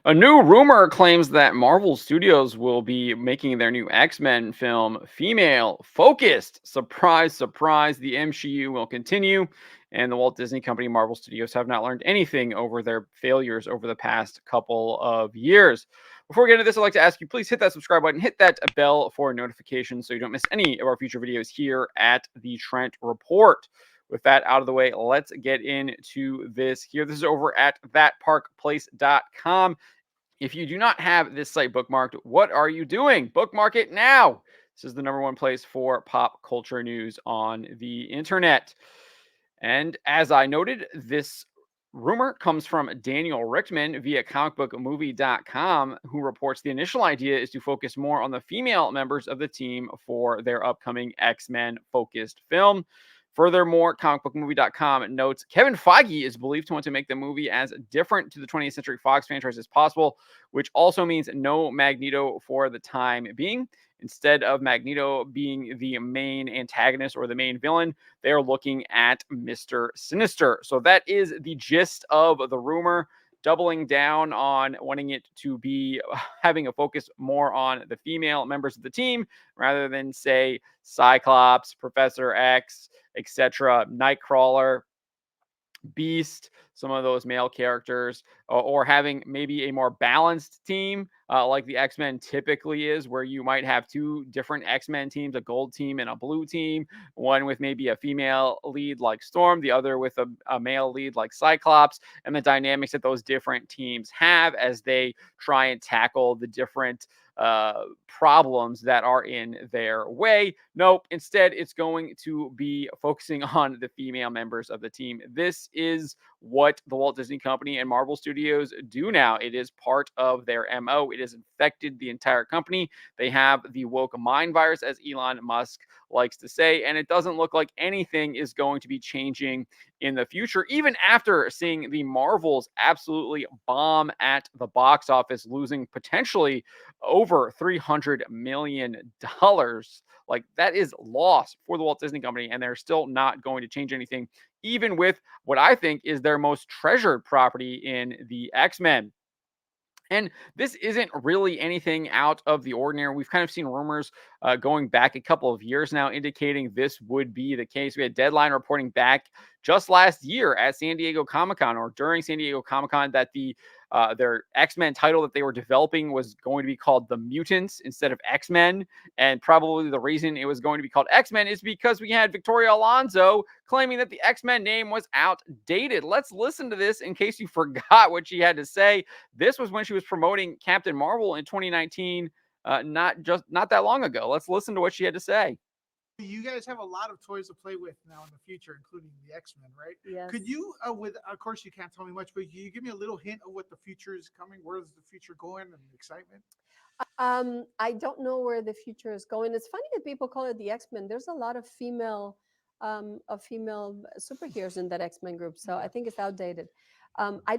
A new rumor claims that Marvel Studios will be making their new X-Men film female focused. Surprise, surprise, the MSheU will continue, and the Walt Disney Company Marvel Studios have not learned anything over their failures over the past couple of years. Before we get into this, I'd like to ask you, please hit that subscribe button, hit that bell for notifications so you don't miss any of our future videos here at the Trent Report. With that out of the way, let's get into this here. This is over at thatparkplace.com. If you do not have this site bookmarked, what are you doing? Bookmark it now. This is the number one place for pop culture news on the internet. And as I noted, this rumor comes from Daniel Richtman via comicbookmovie.com, who reports the initial idea is to focus more on the female members of the team for their upcoming X-Men focused film. Furthermore, comicbookmovie.com notes Kevin Feige is believed to want to make the movie as different to the 20th Century Fox franchise as possible, which also means no Magneto for the time being. Instead of Magneto being the main antagonist or the main villain, they are looking at Mr. Sinister. So that is the gist of the rumor, doubling down on wanting it to be having a focus more on the female members of the team rather than, say, Cyclops, Professor X, etc., Nightcrawler, Beast, some of those male characters, or having maybe a more balanced team like the X-Men typically is, where you might have two different X-Men teams, a gold team and a blue team, one with maybe a female lead like Storm, the other with a male lead like Cyclops, and the dynamics that those different teams have as they try and tackle the different problems that are in their way. Nope. Instead, it's going to be focusing on the female members of the team. This is what the Walt Disney Company and Marvel Studios do now. It is part of their MO. It has infected the entire company. They have the woke mind virus, as Elon Musk likes to say, and it doesn't look like anything is going to be changing in the future, even after seeing the Marvels absolutely bomb at the box office, losing potentially over $300 million. Like, that is loss for the Walt Disney Company, and they're still not going to change anything, even with what I think is their most treasured property in the X-Men. And this isn't really anything out of the ordinary. We've kind of seen rumors going back a couple of years now indicating this would be the case. We had Deadline reporting back just last year at San Diego Comic-Con, or during San Diego Comic-Con, that their X-Men title that they were developing was going to be called The Mutants instead of X-Men. And probably the reason it was going to be called X-Men is because we had Victoria Alonso claiming that the X-Men name was outdated. Let's listen to this in case you forgot what she had to say. This was when she was promoting Captain Marvel in 2019, not that long ago. Let's listen to what she had to say. You guys have a lot of toys to play with now in the future, including the X-Men, right? Yes. Could you, of course, you can't tell me much, but can you give me a little hint of what the future is coming? Where is the future going, and excitement? I don't know where the future is going. It's funny that people call it the X-Men. There's a lot of female superheroes in that X-Men group, so I think it's outdated. I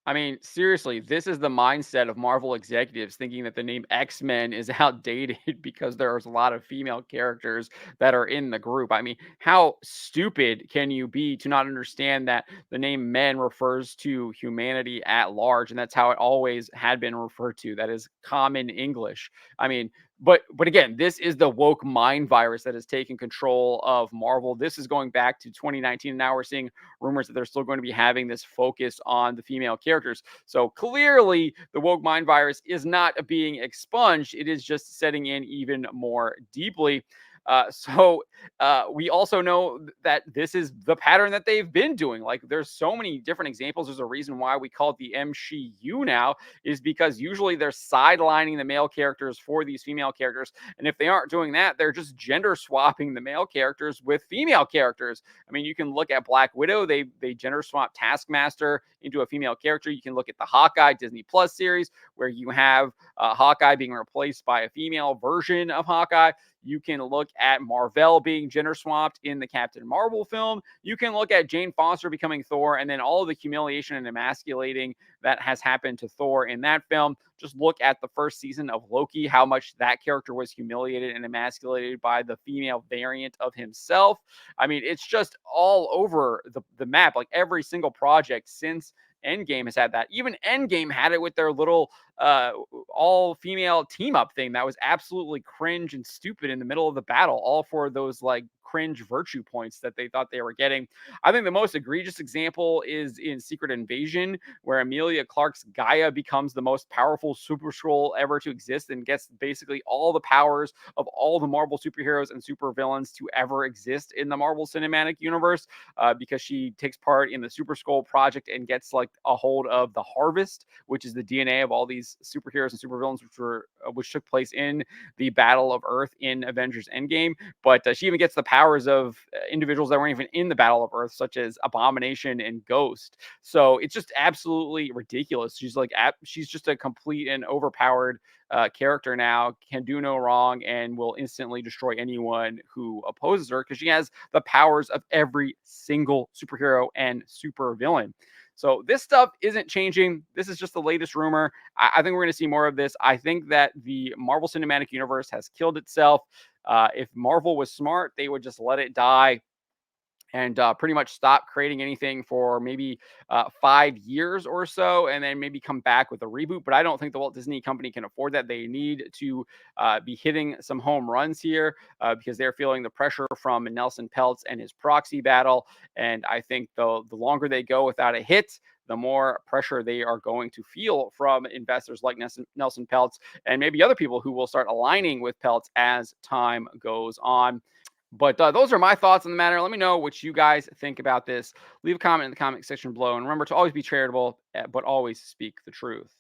I mean, seriously, this is the mindset of Marvel executives, thinking that the name X-Men is outdated because there's a lot of female characters that are in the group. I mean, how stupid can you be to not understand that the name men refers to humanity at large, and that's how it always had been referred to. That is common English. I mean, but again, this is the woke mind virus that has taken control of Marvel. This is going back to 2019, and now we're seeing rumors that they're still going to be having this focus on the female characters. So clearly, the woke mind virus is not being expunged. It is just setting in even more deeply. We also know that this is the pattern that they've been doing. Like, there's so many different examples. There's a reason why we call it the MSheU now, is because usually they're sidelining the male characters for these female characters. And if they aren't doing that, they're just gender swapping the male characters with female characters. I mean, you can look at Black Widow. They gender swap Taskmaster into a female character. You can look at the Hawkeye Disney Plus series, where you have Hawkeye being replaced by a female version of Hawkeye. You can look at Marvel being gender swapped in the Captain Marvel film. You can look at Jane Foster becoming Thor, and then all of the humiliation and emasculating that has happened to Thor in that film. Just look at the first season of Loki, how much that character was humiliated and emasculated by the female variant of himself. I mean, it's just all over the map. Like, every single project since Endgame has had that. Even Endgame had it with their little uh, all female team up thing that was absolutely cringe and stupid in the middle of the battle, all for those like cringe virtue points that they thought they were getting. I think the most egregious example is in Secret Invasion, where Emilia Clarke's Gaia becomes the most powerful Super Scroll ever to exist and gets basically all the powers of all the Marvel superheroes and supervillains to ever exist in the Marvel Cinematic Universe, because she takes part in the Super Scroll project and gets like a hold of the Harvest, which is the DNA of all these superheroes and supervillains, which took place in the Battle of Earth in Avengers Endgame. But she even gets the powers of individuals that weren't even in the Battle of Earth, such as Abomination and Ghost. So it's just absolutely ridiculous. She's just a complete and overpowered character now, can do no wrong, and will instantly destroy anyone who opposes her because she has the powers of every single superhero and super villain. So this stuff isn't changing. This is just the latest rumor. I think we're going to see more of this. I think that the Marvel Cinematic Universe has killed itself. If Marvel was smart, they would just let it die and pretty much stop creating anything for maybe 5 years or so, and then maybe come back with a reboot. But I don't think the Walt Disney Company can afford that. They need to be hitting some home runs here because they're feeling the pressure from Nelson Peltz and his proxy battle. And I think the longer they go without a hit, the more pressure they are going to feel from investors like Nelson Peltz and maybe other people who will start aligning with Peltz as time goes on. But those are my thoughts on the matter. Let me know what you guys think about this. Leave a comment in the comment section below. And remember to always be charitable, but always speak the truth.